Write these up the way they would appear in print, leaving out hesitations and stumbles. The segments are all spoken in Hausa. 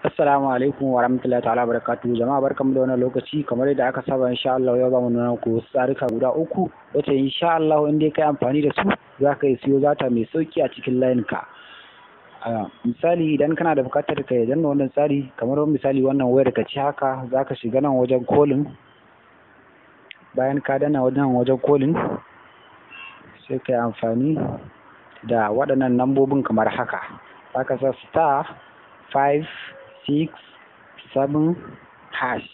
Assalamu alaikum wa rahmatullahi ta'ala barakatuhu. Jama'a barkamu da wannan lokaci. Kamar yadda aka saba insha Allah yau za mu nuna muku wasu tsarika guda uku wacce insha Allah in dai kai amfani da su za ka yi siyo data mai sauki a cikin layin ka. Misali idan kana da buƙatar ka danna wannan tsari, kamar misali wannan wayar ka ci haka, za ka shiga nan wajen calling. Bayan ka danna wajen calling sai ka yi amfani da waɗannan lambobin kamar haka. Za ka sa star 5 6 7 hash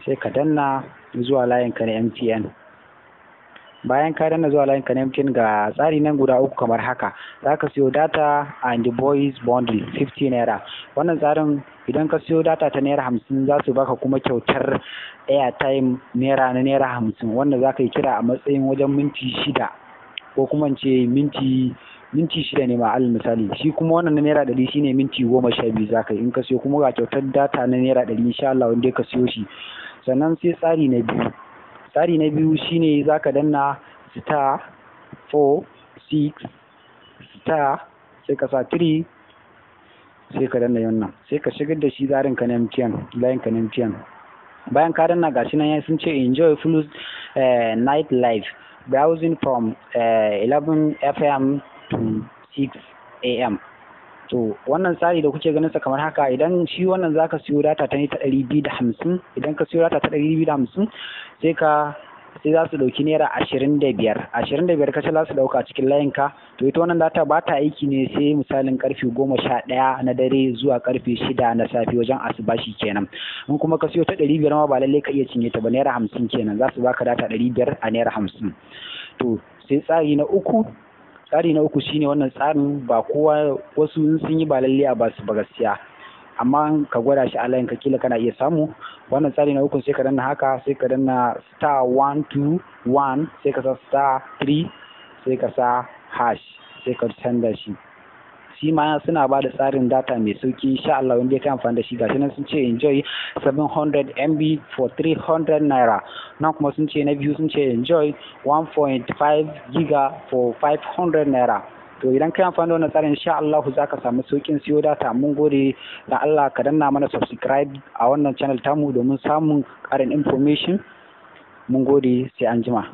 sai ka danna zuwa layin ka na MTN. Bayan ka danna zuwa layin ka na MTN ga tsari nan guda uku kamar haka. Za ka siyo data and voice bundle 50 naira. Wannan tsarin idan ka siyo data ta naira 50 za su baka kuma kyautar airtime naira 50 wanda za ka yi kira a matsayin wajen minti 6 ko kuma ce minti 6 ne ma alal misali. Shi kuma wannan na naira 100 shine minti 12 za ka yi in ka siyo, kuma ga kyautar data na naira 100 insha Allah wanda ka siyo shi. Sannan sai tsari na biyu shine za ka danna star 4 6 star sai ka sa 3 sai ka danna wannan sai ka shigar da shi tsarin ka na MTN, layin ka na MTN. Bayan ka danna gashi nan sun ce enjoy full night live browsing from 11 FM to 6 AM. To wannan tsari da kuke ganin sa kamar haka, idan shi wannan zaka siyo data ta 250, idan ka siyo data ta 250 sai za su dauki naira 25 kace za su dauka a cikin layin ka. To ita wannan data ba ta aiki ne sai misalin karfe 11 na dare zuwa karfe 6 na safe wajen asubashi kenan. In kuma ka siyo ta 500 ma ba lalle ka iya cinye ta ba, naira 50 kenan za su baka data 500 a naira 50. To sai tsari na uku shine wannan tsarin ba kowa, wasu sun yi ba lalle a basu ba gaskiya, amma ka gwada shi a layin ka kila kana iya samu. Wannan tsari na uku sai ka danna haka, sai ka danna star 121 sai ka sa star 3 sai ka sa hash sai ka canza shi. Shi ma suna ba da tsarin data mai sauki insha Allah wanda ya kai amfani da shi. Gashi nan sun ce enjoy 700 MB for 300 naira. Nan kuma sun ce na biyu sun ce enjoy 1.5 giga for 500 naira. To idan kai amfani da wannan tsarin insha Allah za ka samu saukin siyo data. Mun gode da Allah, ka danna mana subscribe a wannan channel tamu domin samun ƙarin information. Mun gode, sai anjima.